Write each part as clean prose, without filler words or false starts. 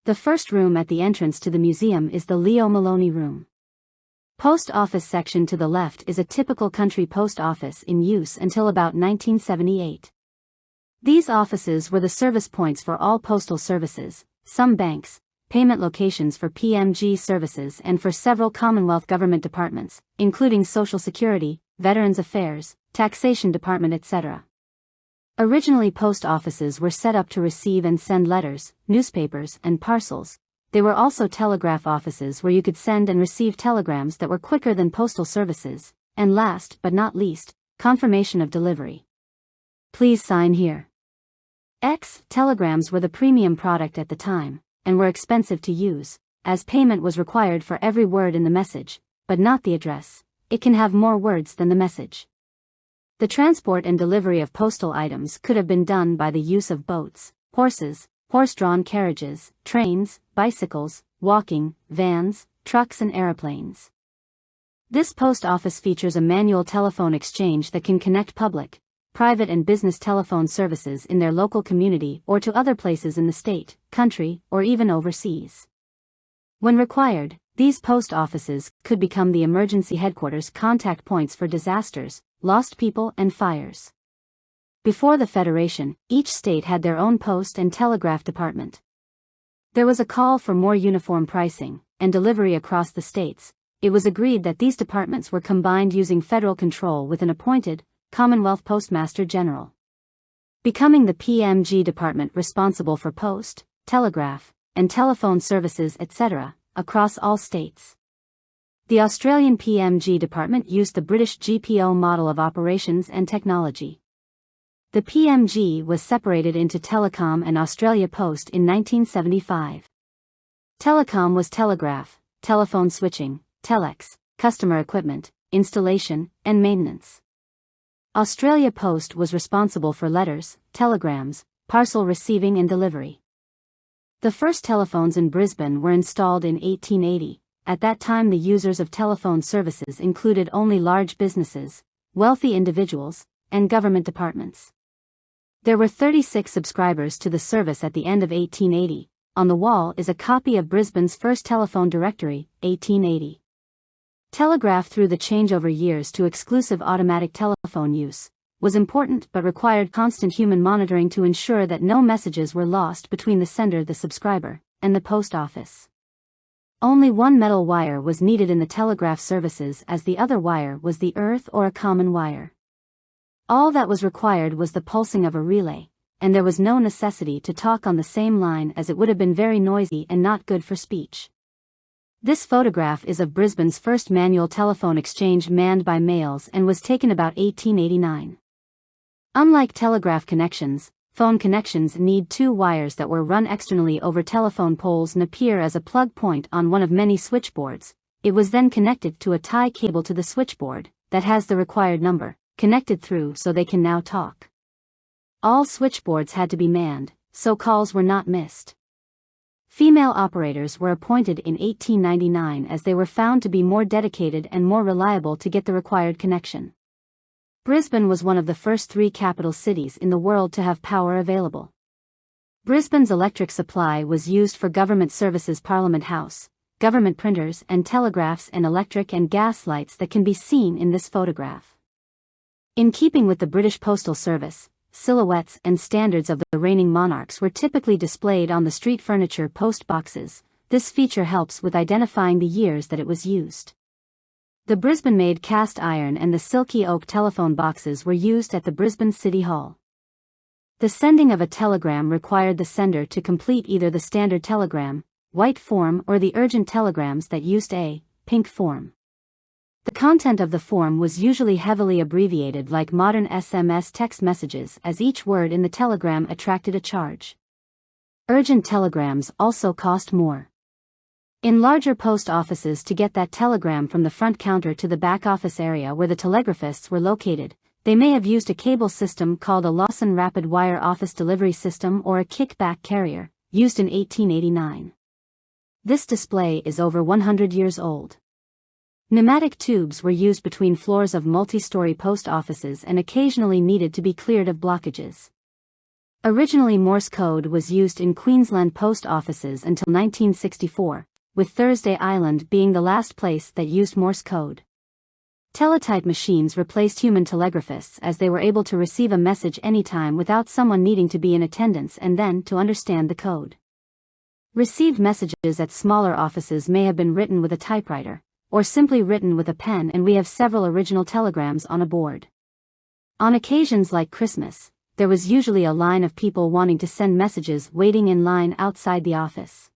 The first room at the entrance to the museum is the Leo Maloney Room. Post office section to the left is a typical country post office in use until about 1978. These offices were the service points for all postal services, some banks, payment locations for PMG services and for several Commonwealth government departments, including Social Security, Veterans Affairs, Taxation Department etc. Originally post offices were set up to receive and send letters, newspapers, and parcels. They were also telegraph offices where you could send and receive telegrams that were quicker than postal services, and last but not least, confirmation of delivery. Please sign here. Telegrams were the premium product at the time, and were expensive to use, as payment was required for every word in the message, but not the address. It can have more words than the message. The transport and delivery of postal items could have been done by the use of boats, horses, horse-drawn carriages, trains, bicycles, walking, vans, trucks and aeroplanes. This post office features a manual telephone exchange that can connect public, private and business telephone services in their local community or to other places in the state, country, or even overseas. When required, these post offices could become the emergency headquarters contact points for disasters, lost people and fires. Before the Federation, each state had their own post and telegraph department. There was a call for more uniform pricing and delivery across the states. It was agreed that these departments were combined using federal control with an appointed Commonwealth Postmaster General, becoming the PMG department responsible for post, telegraph, and telephone services etc. across all states. The Australian PMG department used the British GPO model of operations and technology. The PMG was separated into Telecom and Australia Post in 1975. Telecom was telegraph, telephone switching, telex, customer equipment, installation, and maintenance. Australia Post was responsible for letters, telegrams, parcel receiving and delivery. The first telephones in Brisbane were installed in 1880. At that time the users of telephone services included only large businesses, wealthy individuals, and government departments. There were 36 subscribers to the service at the end of 1880. On the wall is a copy of Brisbane's first telephone directory, 1880. Telegraph through the changeover years to exclusive automatic telephone use was important but required constant human monitoring to ensure that no messages were lost between the sender, the subscriber, and the post office. Only one metal wire was needed in the telegraph services as the other wire was the earth or a common wire. All that was required was the pulsing of a relay, and there was no necessity to talk on the same line as it would have been very noisy and not good for speech. This photograph is of Brisbane's first manual telephone exchange manned by males and was taken about 1889. Unlike telegraph connections, phone connections need two wires that were run externally over telephone poles and appear as a plug point on one of many switchboards. It was then connected to a tie cable to the switchboard that has the required number connected through so they can now talk. All switchboards had to be manned, so calls were not missed. Female operators were appointed in 1899 as they were found to be more dedicated and more reliable to get the required connection. Brisbane was one of the first 3 capital cities in the world to have power available. Brisbane's electric supply was used for government services, Parliament House, government printers and telegraphs, and electric and gas lights that can be seen in this photograph. In keeping with the British Postal Service, silhouettes and standards of the reigning monarchs were typically displayed on the street furniture post boxes. This feature helps with identifying the years that it was used. The Brisbane-made cast iron and the silky oak telephone boxes were used at the Brisbane City Hall. The sending of a telegram required the sender to complete either the standard telegram, white form, or the urgent telegrams that used a pink form. The content of the form was usually heavily abbreviated like modern SMS text messages, as each word in the telegram attracted a charge. Urgent telegrams also cost more. In larger post offices, to get that telegram from the front counter to the back office area where the telegraphists were located, they may have used a cable system called a Lawson Rapid Wire Office Delivery System or a kickback carrier, used in 1889. This display is over 100 years old. Pneumatic tubes were used between floors of multi-story post offices and occasionally needed to be cleared of blockages. Originally Morse code was used in Queensland post offices until 1964, with Thursday Island being the last place that used Morse code. Teletype machines replaced human telegraphists as they were able to receive a message anytime without someone needing to be in attendance and then to understand the code. Received messages at smaller offices may have been written with a typewriter, or simply written with a pen, and we have several original telegrams on a board. On occasions like Christmas, there was usually a line of people wanting to send messages waiting in line outside the office.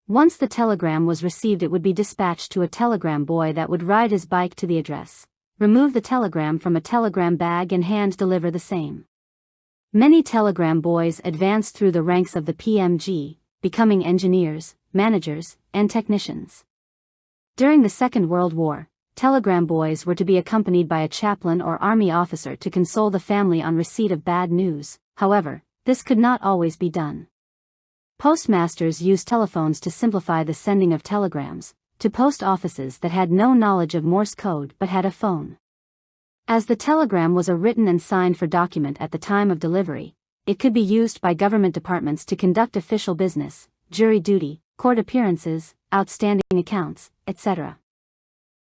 Once the telegram was received, it would be dispatched to a telegram boy that would ride his bike to the address, remove the telegram from a telegram bag and hand deliver the same. Many telegram boys advanced through the ranks of the PMG, becoming engineers, managers, and technicians. During the Second World War, telegram boys were to be accompanied by a chaplain or army officer to console the family on receipt of bad news. However, this could not always be done. Postmasters used telephones to simplify the sending of telegrams to post offices that had no knowledge of Morse code but had a phone. As the telegram was a written and signed for document at the time of delivery, it could be used by government departments to conduct official business, jury duty, court appearances, outstanding accounts, etc.